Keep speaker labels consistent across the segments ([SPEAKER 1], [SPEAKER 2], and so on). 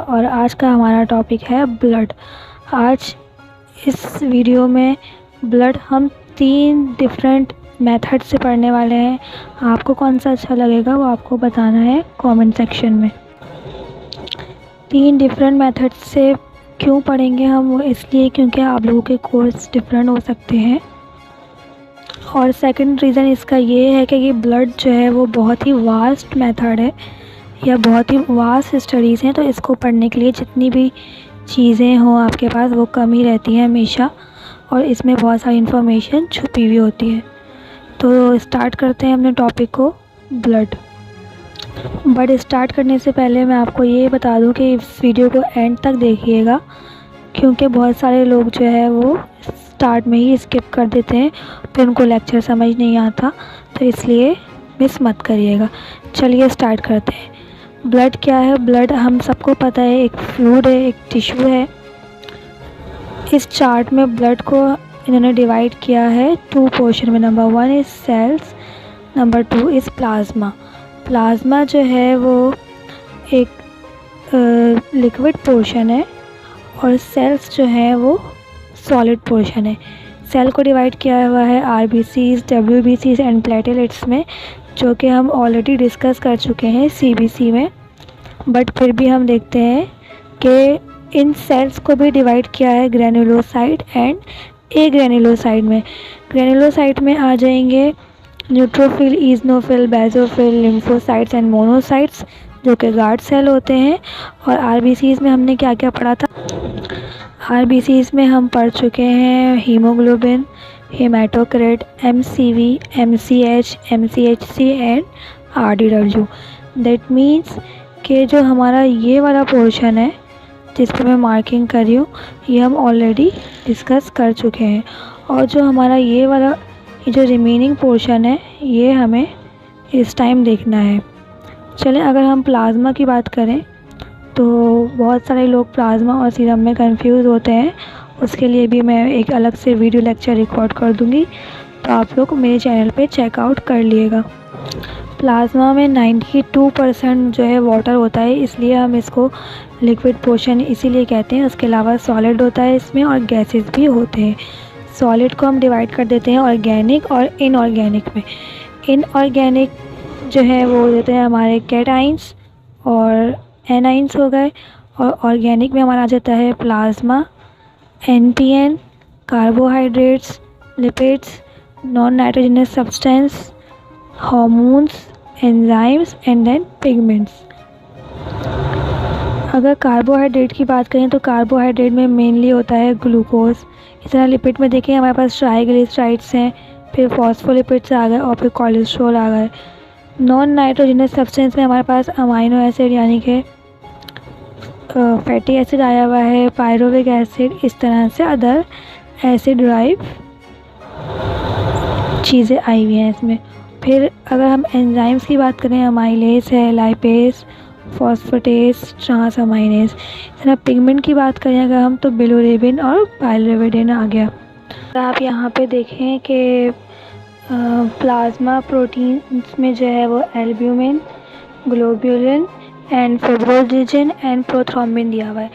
[SPEAKER 1] और आज का हमारा टॉपिक है ब्लड। आज इस वीडियो में ब्लड हम 3 डिफरेंट मेथड से पढ़ने वाले हैं। आपको कौन सा अच्छा लगेगा वो आपको बताना है कमेंट सेक्शन में। 3 डिफरेंट मेथड से क्यों पढ़ेंगे हम, वो इसलिए क्योंकि आप लोगों के कोर्स डिफरेंट हो सकते हैं। और सेकंड रीज़न इसका ये है कि ये ब्लड जो है वो बहुत ही वास्ट मेथड है या बहुत ही वास्ट स्टडीज़ हैं, तो इसको पढ़ने के लिए जितनी भी चीज़ें हों आपके पास वो कम ही रहती हैं हमेशा, और इसमें बहुत सारी इन्फॉर्मेशन छुपी हुई होती है। तो स्टार्ट करते हैं अपने टॉपिक को, ब्लड। बट स्टार्ट करने से पहले मैं आपको ये बता दूं कि इस वीडियो को एंड तक देखिएगा, क्योंकि बहुत सारे लोग जो है वो स्टार्ट में ही स्किप कर देते हैं, फिर उनको लेक्चर समझ नहीं आता, तो इसलिए मिस मत करिएगा। चलिए स्टार्ट करते हैं। ब्लड क्या है? ब्लड हम सबको पता है एक फ्लूइड है, एक टिश्यू है। इस चार्ट में ब्लड को इन्होंने डिवाइड किया है 2 पोर्शन में। Number 1 is sales, number 2 is plasma. Plasma जो है वो एक लिक्विड पोर्शन है और सेल्स जो है वो सॉलिड पोर्शन है। सेल को डिवाइड किया हुआ है आरबीसीज, डब्ल्यूबीसीज एंड प्लेटलेट्स में, जो कि हम ऑलरेडी डिस्कस कर चुके हैं सीबीसी में। बट फिर भी हम देखते हैं कि इन सेल्स को भी डिवाइड किया है ग्रेनुलोसाइट एंड ए ग्रेनुलोसाइट में। ग्रेनुलोसाइट में आ जाएंगे neutrophil, eosinophil, basophil, lymphocytes and monocytes, जो कि गार्ड सेल होते हैं। और आरबीसीज में हमने क्या क्या पढ़ा था? आरबीसीज में हम पढ़ चुके हैं haemoglobin, haematocrit, MCV, MCH, MCHC and RDW. That means कि जो हमारा ये वाला पोर्शन है जिस पर मैं मार्किंग कर रही हूँ, ये हम ऑलरेडी डिस्कस कर चुके हैं। और जो हमारा ये वाला जो रिमेनिंग पोर्शन है, ये हमें इस टाइम देखना है। चलें, अगर हम प्लाज्मा की बात करें तो बहुत सारे लोग प्लाज्मा और सीरम में कंफ्यूज होते हैं। उसके लिए भी मैं एक अलग से वीडियो लेक्चर रिकॉर्ड कर दूंगी, तो आप लोग मेरे चैनल पे चेकआउट कर लिएगा। प्लाज्मा में 92% जो है वाटर होता है, इसलिए हम इसको लिक्विड पोर्शन इसीलिए कहते हैं। उसके अलावा सॉलिड होता है इसमें और गैसेस भी होते हैं। सॉलिड को हम डिवाइड कर देते हैं ऑर्गेनिक और इनऑर्गेनिक में। इनऑर्गेनिक जो है वो देते हैं हमारे कैटाइंस और एनाइंस हो गए, और ऑर्गेनिक में हमारा आ जाता है plasma, NPN, carbohydrates, lipids, non nitrogenous substance, hormones, enzymes and then pigments. अगर कार्बोहाइड्रेट की बात करें तो कार्बोहाइड्रेट में मेनली होता है ग्लूकोज। इस तरह लिपिड में देखें हमारे पास ट्राइग्लिसराइड्स हैं, फिर फॉस्फोलिपिड्स आ गए और फिर कोलेस्ट्रॉल आ गए। नॉन नाइट्रोजनस सब्सटेंस में हमारे पास अमाइनो एसिड यानी कि फैटी एसिड आया हुआ है, पायरुविक एसिड, इस तरह से अदर एसिड ड्राइव चीज़ें आई हुई हैं इसमें। फिर अगर हम एंजाइम्स की बात करें, अमाइलेज है, लाइपेज, फॉस्फेटेज, ट्रांसअमाइनेज। इस तरह पिगमेंट की बात करें अगर हम, तो बिलोरुबिन और बाइलोरुबिन आ गया। तो आप यहाँ पे देखें कि प्लाज्मा प्रोटीन्स में जो है वो albumin, globulin and fibrinogen and prothrombin दिया हुआ है।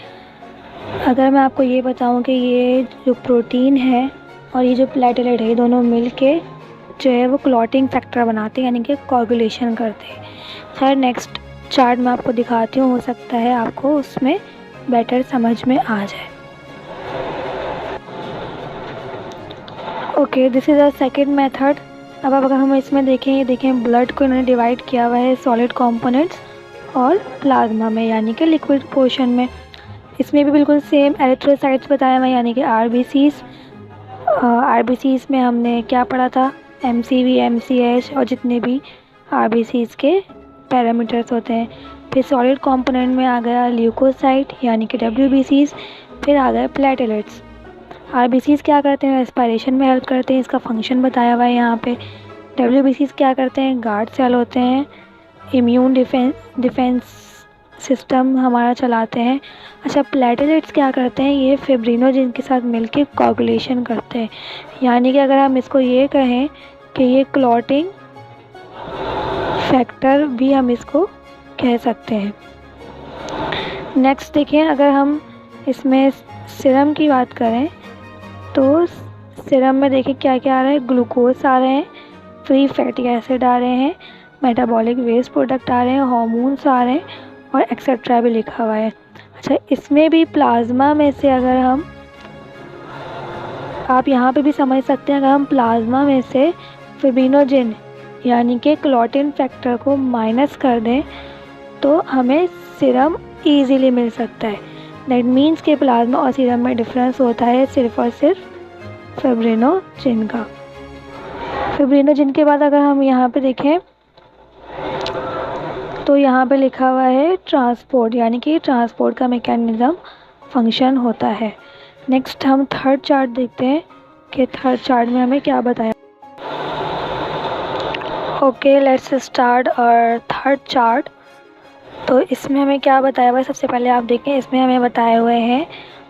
[SPEAKER 1] अगर मैं आपको ये बताऊं कि ये जो प्रोटीन है और ये जो प्लेटलेट है, ये दोनों मिलके जो है वो क्लॉटिंग फैक्टर बनाते हैं, यानी कि कोगुलेशन करते हैं। खैर, नेक्स्ट चार्ट मैं आपको दिखाती हूँ, हो सकता है आपको उसमें बेटर समझ में आ जाए। Okay, this is a second method. अब अगर हम इसमें देखें, ये देखें ब्लड को इन्होंने डिवाइड किया हुआ है सॉलिड कंपोनेंट्स और प्लाज्मा में, यानी कि लिक्विड पोर्शन में। इसमें भी बिल्कुल सेम एरिथ्रोसाइट्स बताया हुआ है, यानी कि आरबीसीज। आरबीसीज में हमने क्या पढ़ा था? एमसीवी, एमसीएच और जितने भी आरबीसीज के पैरामीटर्स होते हैं। फिर सॉलिड कंपोनेंट में आ गया ल्यूकोसाइट यानी कि डब्ल्यूबीसीज। फिर आ गए प्लेटलेट्स। आरबीसीज क्या करते हैं? रेस्पिरेशन में हेल्प करते हैं, इसका फंक्शन बताया हुआ है यहाँ पे। डब्ल्यूबीसीज क्या करते हैं? गार्ड सेल होते हैं, इम्यून डिफेंस सिस्टम हमारा चलाते हैं। अच्छा, प्लेटलेट्स क्या करते हैं? ये फिब्रिनोजेन के साथ मिलके कोगुलेशन करते हैं, यानी कि अगर हम इसको ये कहें कि ये क्लॉटिंग फैक्टर भी हम इसको कह सकते हैं। नेक्स्ट देखिए, अगर हम इसमें सीरम की बात करें तो सीरम में देखिए क्या क्या आ रहा है। ग्लूकोज आ रहे हैं, फ्री फैटी एसिड आ रहे हैं, मेटाबॉलिक वेस्ट प्रोडक्ट आ रहे हैं, हार्मोन्स आ रहे हैं और एक्सेट्रा भी लिखा हुआ है। अच्छा, इसमें भी प्लाज्मा में से अगर हम, आप यहाँ पे भी समझ सकते हैं, अगर हम प्लाज्मा में से फिब्रिनोजेन यानी कि क्लॉटिन फैक्टर को माइनस कर दें तो हमें सीरम ईजीली मिल सकता है। दैट मीन्स कि प्लाज्मा और सीरम में डिफरेंस होता है सिर्फ और सिर्फ फिब्रिनोजेन का। फिब्रिनोजेन के बाद अगर हम यहाँ पे देखें तो यहाँ पे लिखा हुआ है ट्रांसपोर्ट, यानी कि ट्रांसपोर्ट का मैकेनिज्म फंक्शन होता है। नेक्स्ट हम थर्ड चार्ट देखते हैं कि थर्ड चार्ट में हमें क्या बताया। ओके, लेट्स स्टार्ट और थर्ड चार्ट। तो इसमें हमें क्या बताया हुआ है, सबसे पहले आप देखें, इसमें हमें बताए हुए हैं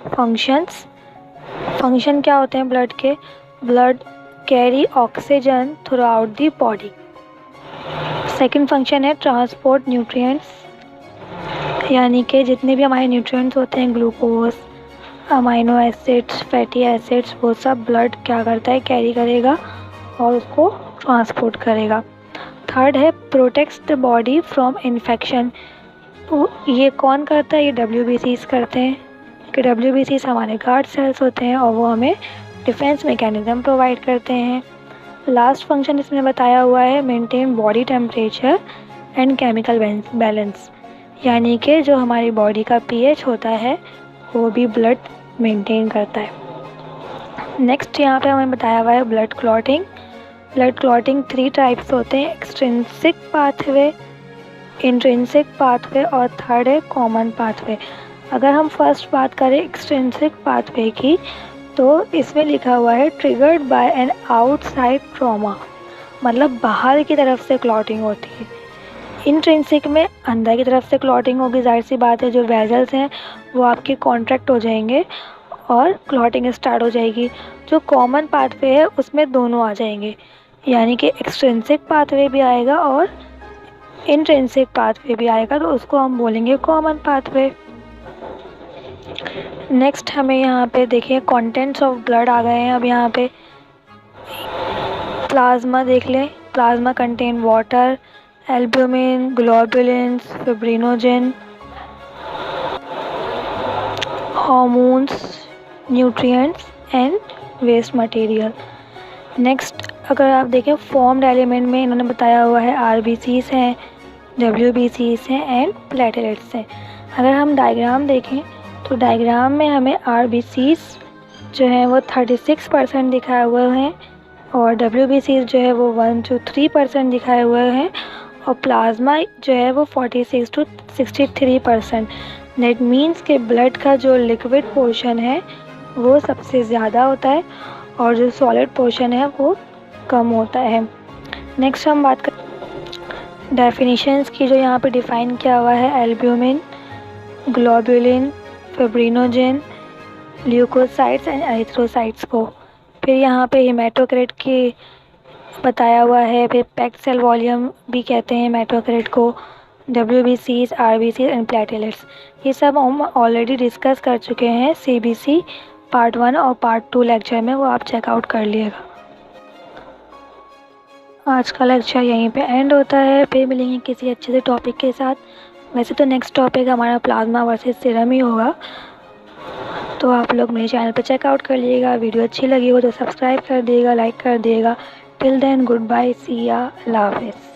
[SPEAKER 1] फंक्शंस। फंक्शन क्या होते हैं ब्लड के? Blood carry oxygen through out the body. Second function है ट्रांसपोर्ट न्यूट्रिएंट्स, यानी कि जितने भी हमारे न्यूट्रिएंट्स होते हैं, glucose, amino acids, fatty acids, वो सब ब्लड क्या करता है, कैरी करेगा और उसको ट्रांसपोर्ट करेगा। थर्ड है protects the body from infection. तो ये कौन करता है? ये WBCs करते हैं, कि WBCs हमारे गार्ड सेल्स होते हैं और वो हमें डिफेंस मैकेनिज्म प्रोवाइड करते हैं। लास्ट फंक्शन इसमें बताया हुआ है maintain body temperature and chemical balance, यानी कि जो हमारी बॉडी का pH होता है वो भी ब्लड मेंटेन करता है। नेक्स्ट यहाँ पे हमें बताया हुआ है blood clotting. Blood clotting 3 types होते हैं, एक्सट्रिंसिक पाथवे, इंट्रिंसिक पाथवे और थर्ड है कॉमन पाथवे। अगर हम फर्स्ट बात करें एक्सट्रिंसिक पाथवे की, तो इसमें लिखा हुआ है triggered by an outside trauma, मतलब बाहर की तरफ से क्लॉटिंग होती है। इंट्रिंसिक में अंदर की तरफ से क्लॉटिंग होगी, जाहिर सी बात है, जो वेजल्स हैं वो आपके कॉन्ट्रैक्ट हो जाएंगे और क्लॉटिंग स्टार्ट हो जाएगी। जो कॉमन पाथवे है उसमें दोनों आ जाएंगे, यानी कि एक्सट्रिंसिक पाथवे भी आएगा और इंट्रिंसिक पाथवे भी आएगा, तो उसको हम बोलेंगे कॉमन पाथवे। नेक्स्ट हमें यहाँ पे देखिए कंटेंट्स ऑफ ब्लड आ गए हैं। अब यहाँ पे प्लाज्मा देख लें। Plasma contain water, albumin, globulins, fibrinogen, hormones, nutrients and waste material. Next अगर आप देखें फॉर्म्ड एलिमेंट में इन्होंने बताया हुआ है RBCs हैं, WBCs हैं एंड प्लेटलेट्स हैं। अगर हम डायग्राम देखें तो डायग्राम में हमें RBCs जो हैं वो 36% दिखाए हुए हैं और WBCs जो है वो 1 to 3% दिखाए हुए हैं और प्लाज्मा जो है वो 46 to 63%। दैट मीन्स के ब्लड का जो लिक्विड पोर्शन है वो सबसे ज़्यादा होता है और जो सॉलिड पोर्शन है वो कम होता है। नेक्स्ट हम बात कर डेफिनेशंस की, जो यहाँ पे डिफ़ाइन किया हुआ है albumin, globulin, fibrinogen, leucocytes and erythrocytes को। फिर यहाँ पे हेमाटोक्रिट की बताया हुआ है, फिर पैक्ड सेल वॉल्यूम भी कहते हैं हेमाटोक्रिट को, WBCs, RBCs एंड प्लेटलेट्स। ये सब हम ऑलरेडी डिस्कस कर चुके हैं CBC पार्ट 1 और पार्ट 2 लेक्चर में, वो आप चेकआउट कर लिएगा। आज का लेक्चर यहीं पे एंड होता है, फिर मिलेंगे किसी अच्छे से टॉपिक के साथ। वैसे तो नेक्स्ट टॉपिक हमारा प्लाज्मा वर्सेस सीरम ही होगा, तो आप लोग मेरे चैनल पर चेकआउट कर लीजिएगा। वीडियो अच्छी लगी हो तो सब्सक्राइब कर दिएगा, लाइक कर दिएगा। टिल देन गुड बाय, सी या, अल्लाह हाफिज़।